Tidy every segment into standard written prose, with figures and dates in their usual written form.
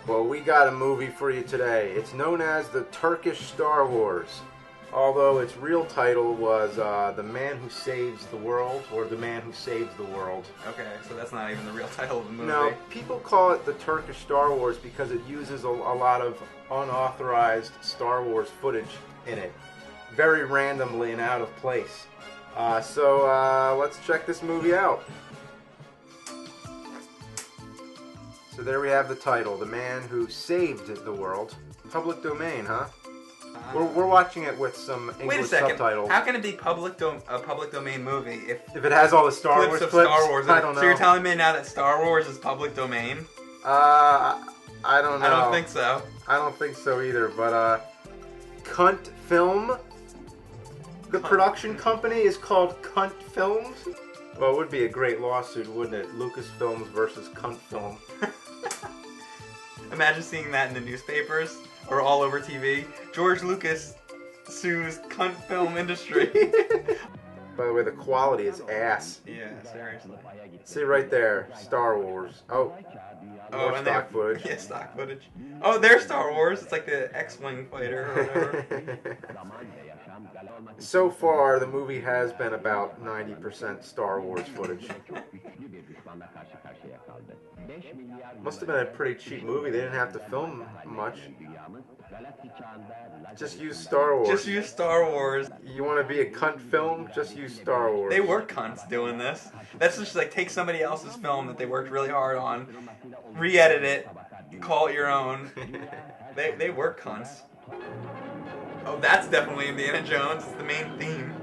Well, we got a movie for you today. It's known as the Turkish Star Wars, although its real title was The Man Who Saves the World, or The Man Who Saves the World. Okay, so that's not even the real title of the movie. No, people call it the Turkish Star Wars because it uses a lot of unauthorized Star Wars footage in it, very randomly and out of place. So let's check this movie out. So there we have the title, The Man Who Saved the World. Public domain, huh? We're watching it with some English subtitles. How can it be a public domain movie if it has all the Star Wars clips? Star Wars? I don't know. So you're telling me now that Star Wars is public domain? I don't know. I don't think so. I don't think so either, but Cunt Film. The production company is called Cunt Films. Well, it would be a great lawsuit, wouldn't it? Lucasfilms versus Cunt Film. Imagine seeing that in the newspapers or all over TV. George Lucas sues Cunt Film industry. By the way, the quality is ass. Yeah, seriously. See right there, Star Wars. More stock footage. Yeah, stock footage. Oh, there's Star Wars. It's like the X-Wing fighter or whatever. So far, the movie has been about 90% Star Wars footage. Must have been a pretty cheap movie. They didn't have to film much. Just use Star Wars. Just use Star Wars. You want to be a cunt film? Just use Star Wars. They were cunts doing this. That's just like take somebody else's film that they worked really hard on, re-edit it, call it your own. They were cunts. Oh, that's definitely Indiana Jones. It's the main theme.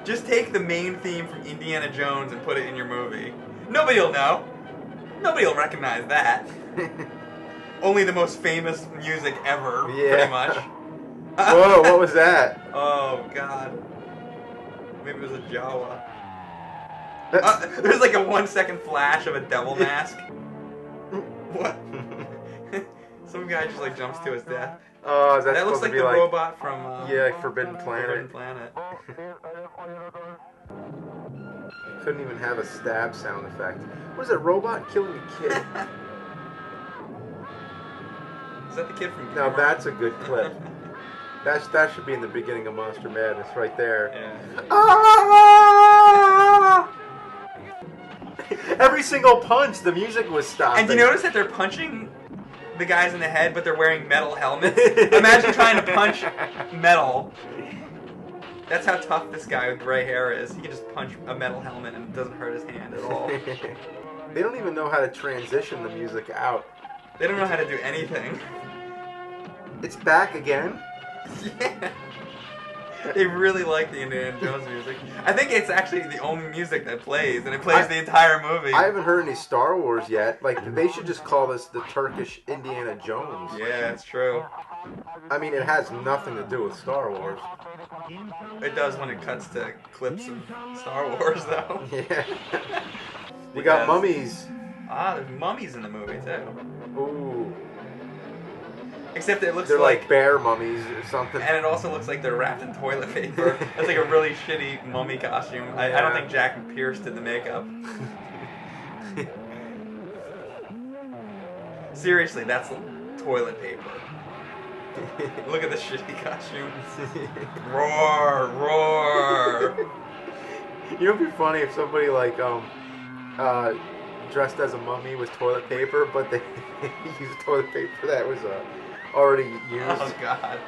Just take the main theme from Indiana Jones and put it in your movie. Nobody will know. Nobody will recognize that. Only the most famous music ever, pretty much. Whoa, what was that? Oh, God. Maybe it was a Jawa. There's like a 1 second flash of a devil mask. What? Some guy just like jumps to his death. Oh, is that looks like the robot from Forbidden Planet. Couldn't even have a stab sound effect. What is it, robot killing a kid? Is that the kid from Now that's a good clip. That should be in the beginning of Monster Madness right there. Yeah. Ah! Every single punch, the music was stopping. And do you notice that they're punching the guys in the head, but they're wearing metal helmets? Imagine trying to punch metal. That's how tough this guy with gray hair is. He can just punch a metal helmet and it doesn't hurt his hand at all. They don't even know how to transition the music out. They don't know how to do anything. It's back again? Yeah. They really like the Indiana Jones music. I think it's actually the only music that plays, and it plays the entire movie. I haven't heard any Star Wars yet. Like, they should just call this the Turkish Indiana Jones. Yeah, it's true. I mean, it has nothing to do with Star Wars. It does when it cuts to clips of Star Wars, though. Yeah. We got mummies. Ah, there's mummies in the movie, too. Ooh. Except it looks they're like bear mummies or something. And it also looks like they're wrapped in toilet paper. That's like a really shitty mummy costume. I don't think Jack Pierce did the makeup. Seriously, that's toilet paper. Look at the shitty costume. Roar, roar. You know, it'd be funny if somebody like dressed as a mummy with toilet paper, but they used toilet paper that was already used. Oh God.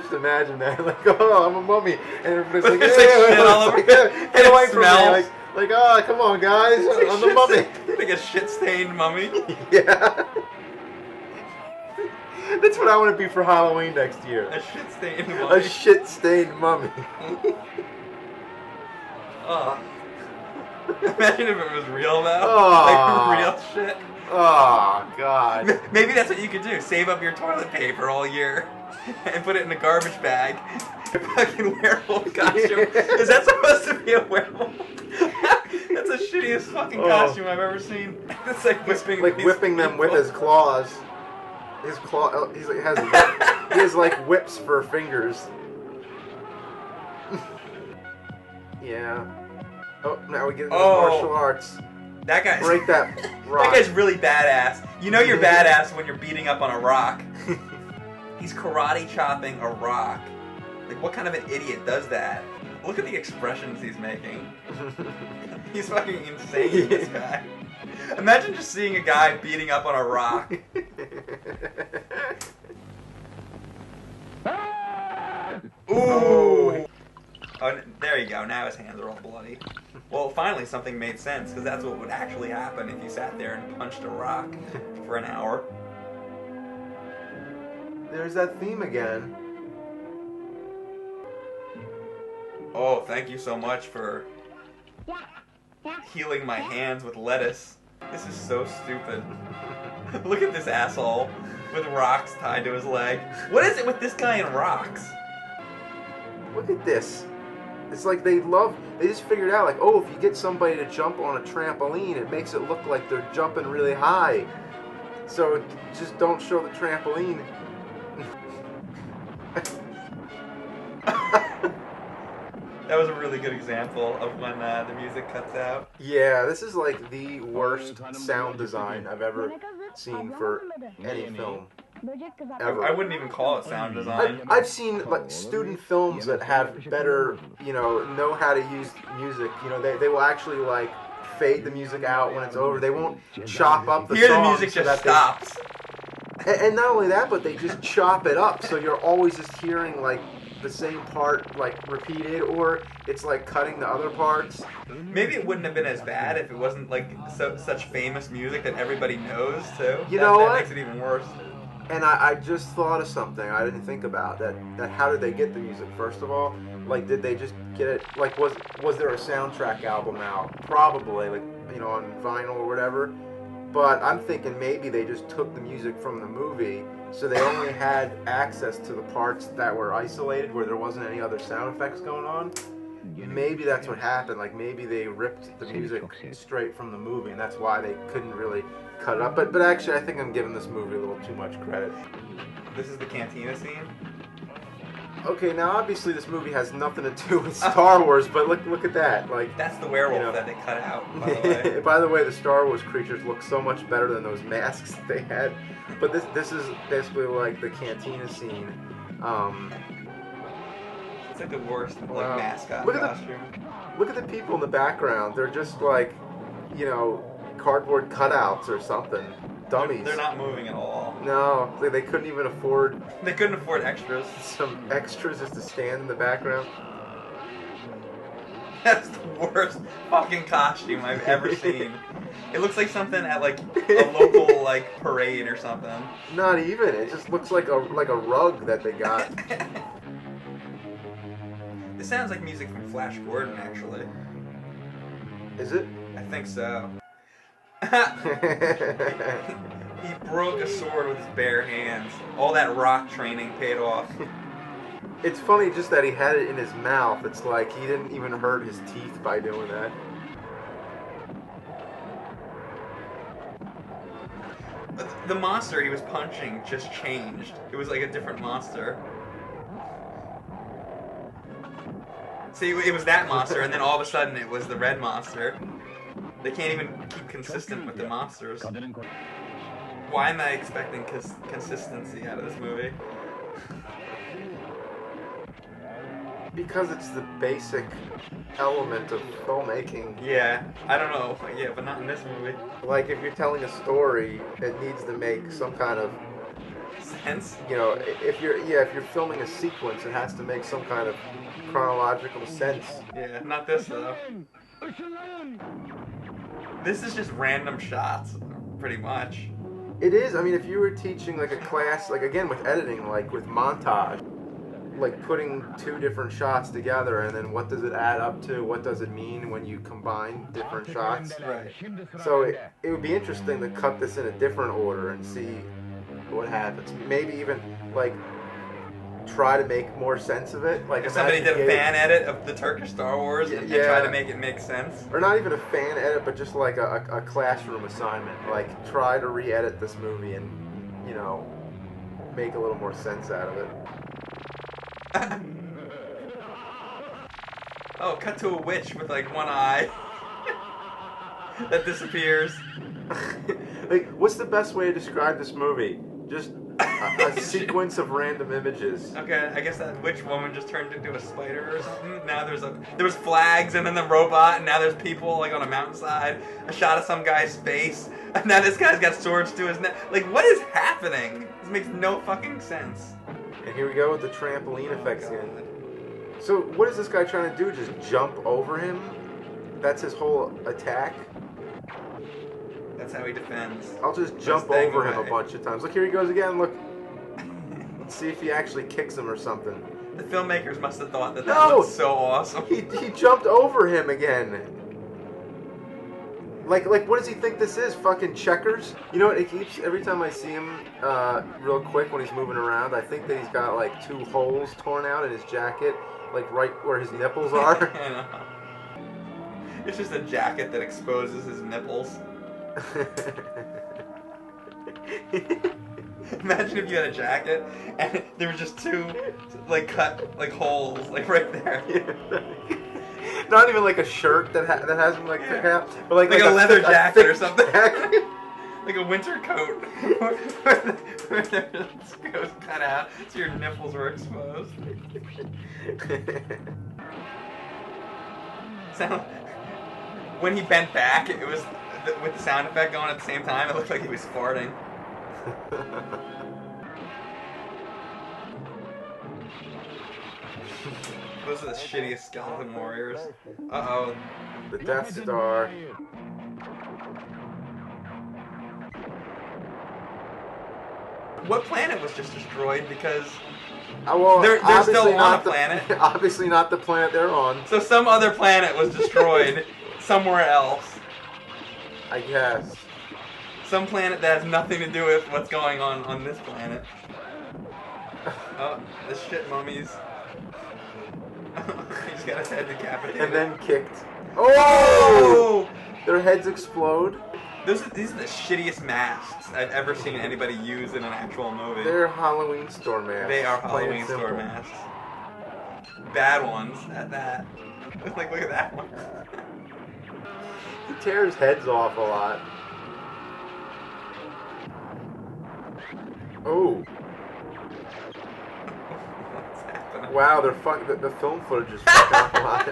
Just imagine that, like, oh, I'm a mummy, and everybody's like, there's like shit all over. Get away from me, like, oh, come on, guys, I'm the mummy. Like a shit-stained mummy. Yeah. That's what I want to be for Halloween next year. A shit-stained mummy. A shit-stained mummy. Oh. Imagine if it was real though. Oh. Like real shit. Oh, God. Maybe that's what you could do. Save up your toilet paper all year and put it in a garbage bag. A fucking werewolf costume. Is that supposed to be a werewolf? That's the shittiest fucking costume I've ever seen. It's like whipping them with his claws. His claw. He has like whips for fingers. Yeah. Oh, now we get into martial arts. That guy. Break that rock. That guy's really badass. You know you're badass when you're beating up on a rock. He's karate chopping a rock. Like, what kind of an idiot does that? Look at the expressions he's making. He's fucking insane, this guy. Imagine just seeing a guy beating up on a rock. Ooh! Oh, there you go. Now his hands are all bloody. Well, finally something made sense, because that's what would actually happen if you sat there and punched a rock for an hour. There's that theme again. Oh, thank you so much for healing my hands with lettuce. This is so stupid. Look at this asshole with rocks tied to his leg. What is it with this guy and rocks? Look at this. It's like they just figured out, like, oh, if you get somebody to jump on a trampoline, it makes it look like they're jumping really high. So just don't show the trampoline. That was a really good example of when the music cuts out. Yeah, this is like the worst sound design I've ever seen for any film. Ever. I wouldn't even call it sound design. I've seen like student films that have better, know how to use music. They will actually like fade the music out when it's over. They won't chop up the Here song the music so just that stops. And not only that, but they just chop it up, so you're always just hearing like the same part like repeated, or it's like cutting the other parts. Maybe it wouldn't have been as bad if it wasn't like such famous music that everybody knows too. You know what? That makes it even worse. And I just thought of something I didn't think about. That how did they get the music? First of all, like, did they just get it? Like, was there a soundtrack album out? Probably, like, on vinyl or whatever. But I'm thinking maybe they just took the music from the movie, so they only had access to the parts that were isolated, where there wasn't any other sound effects going on. Maybe that's what happened. Like, maybe they ripped the music straight from the movie, and that's why they couldn't really cut it up. But actually, I think I'm giving this movie a little too much credit. This is the cantina scene? Okay, now obviously this movie has nothing to do with Star Wars, but look at that. Like, that's the werewolf that they cut out, by the way. By the way, the Star Wars creatures look so much better than those masks that they had. But this is basically like the cantina scene. It's like the worst mascot costume. Look at the people in the background. They're just like, cardboard cutouts or something. Dummies. They're not moving at all. No, they couldn't even afford... They couldn't afford extras. Some extras just to stand in the background. That's the worst fucking costume I've ever seen. It looks like something at like a local like parade or something. Not even. It just looks like a rug that they got. This sounds like music from Flash Gordon, actually. Is it? I think so. He broke a sword with his bare hands. All that rock training paid off. It's funny just that he had it in his mouth. It's like he didn't even hurt his teeth by doing that. The monster he was punching just changed. It was like a different monster. See, it was that monster, and then all of a sudden it was the red monster. They can't even keep consistent with the monsters. Why am I expecting consistency out of this movie? Because it's the basic element of filmmaking. Yeah, I don't know. Yeah, but not in this movie. Like, if you're telling a story, it needs to make some kind of sense. If you're filming a sequence, it has to make some kind of chronological sense. Yeah, not this though. This is just random shots, pretty much. It is. I mean, if you were teaching like a class, like again with editing, like with montage, like putting two different shots together, and then what does it add up to? What does it mean when you combine different shots? Right. So it would be interesting to cut this in a different order and see what happens. Maybe even like try to make more sense of it. Like if somebody did a fan edit of the Turkish Star Wars and try to make it make sense. Or not even a fan edit, but just like a classroom assignment. Like try to re-edit this movie and, make a little more sense out of it. Oh, cut to a witch with like one eye. that disappears. Like, what's the best way to describe this movie? Just a sequence of random images. Okay, I guess that witch woman just turned into a spider or something. Now there was flags and then the robot, and now there's people like on a mountainside. A shot of some guy's face, and now this guy's got swords to his neck. Like, what is happening? This makes no fucking sense. And here we go with the trampoline effects again. So what is this guy trying to do? Just jump over him? That's his whole attack? That's how he defends. I'll just jump over him a bunch of times. Look, here he goes again. Look. Let's see if he actually kicks him or something. The filmmakers must have thought that looked so awesome. He jumped over him again. Like, what does he think this is? Fucking checkers? You know what? It keeps, every time I see him real quick when he's moving around, I think that he's got like 2 holes torn out in his jacket, like right where his nipples are. I know. It's just a jacket that exposes his nipples. Imagine if you had a jacket and there were just 2 like cut like holes like right there. Not even like a shirt that has him like pick out, but like a leather jacket or something. Like a winter coat where the goes cut out so your nipples were exposed. So when he bent back, it was with the sound effect going at the same time. It looked like he was farting. Those are the shittiest skeleton warriors. Uh-oh. The Death Star. What planet was just destroyed? Because well, they're still on a planet. Obviously not the planet they're on. So some other planet was destroyed somewhere else. I guess. Some planet that has nothing to do with what's going on this planet. Oh, the shit mummies. He just got his head decapitated. And then kicked. Oh! Their heads explode. These are the shittiest masks I've ever seen anybody use in an actual movie. They're Halloween store masks. They are Halloween store masks. Bad ones at that. Like, look at that one. He tears heads off a lot. Oh. What's happening? Wow, they're fucking. The film footage is fucking up a lot.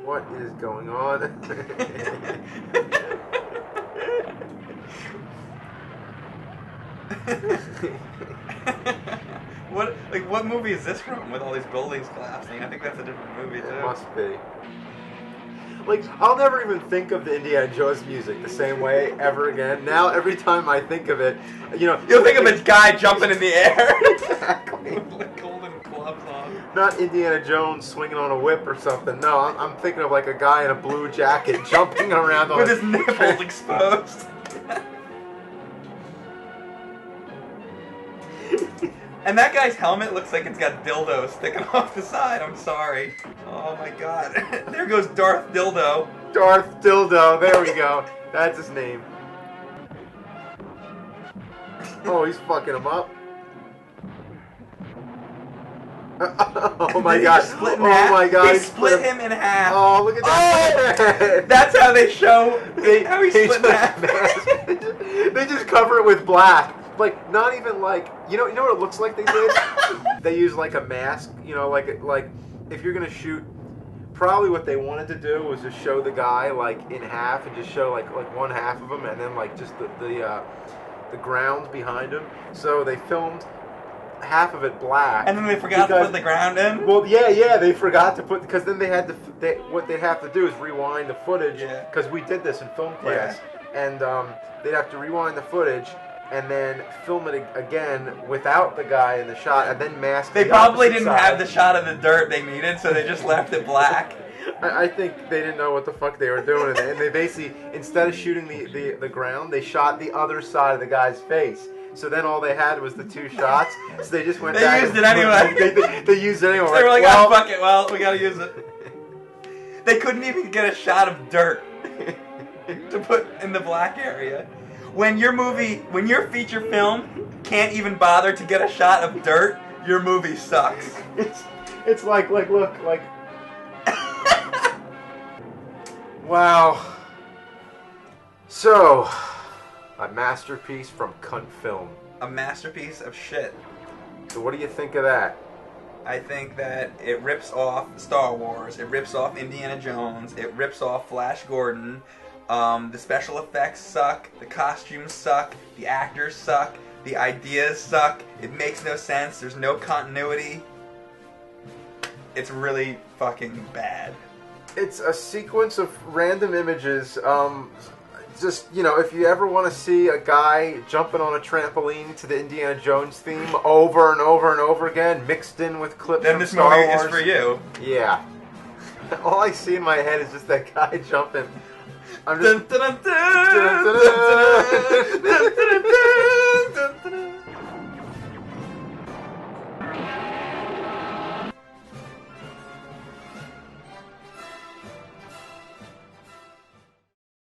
What is going on? What movie is this from with all these buildings collapsing? I think that's a different movie too. It must be. Like, I'll never even think of the Indiana Jones music the same way ever again. Now, every time I think of it, you know... You'll think of a guy jumping in the air. Exactly. With like golden gloves on. Not Indiana Jones swinging on a whip or something. No, I'm thinking of like a guy in a blue jacket jumping around on with his nipples exposed. And that guy's helmet looks like it's got dildos sticking off the side. I'm sorry. Oh my god. There goes Darth Dildo. Darth Dildo. There we go. That's his name. Oh, he's fucking him up. Oh my god. Oh my god. He split him in half. Oh, look at that. Oh! That's how they show how he split in half. They just cover it with black. Like, not even like, you know what it looks like they did? They use like a mask, you know, like if you're gonna shoot, probably what they wanted to do was just show the guy like in half and just show like one half of him and then like just the ground behind him. So they filmed half of it black. And then they forgot to put the ground in? Well, yeah, they forgot to put, because then they had to, what they'd have to do is rewind the footage, because we did this in film class, and they'd have to rewind the footage and then film it again without the guy in the shot, and then mask They probably didn't have the shot of the dirt they needed, so they just left it black. I think they didn't know what the fuck they were doing, and they basically, instead of shooting the ground, they shot the other side of the guy's face. So then all they had was the 2 shots, so they just went back. They used it anyway. They used it anyway. They were like, oh, fuck it, well, we gotta use it. They couldn't even get a shot of dirt to put in the black area. When your feature film can't even bother to get a shot of dirt, your movie sucks. It's like look, like Wow. So, a masterpiece from Cunt Film. A masterpiece of shit. So what do you think of that? I think that it rips off Star Wars, it rips off Indiana Jones, it rips off Flash Gordon. The special effects suck, the costumes suck, the actors suck, the ideas suck, it makes no sense, there's no continuity. It's really fucking bad. It's a sequence of random images. Just, you know, if you ever want to see a guy jumping on a trampoline to the Indiana Jones theme over and over and over again, mixed in with clips Then from this Star movie Wars. is for you. Yeah. All I see in my head is just that guy jumping. I'm just... Dun, dun, dun, dun, dun, dun, dun, dun, dun, dun, dun, dun, dun.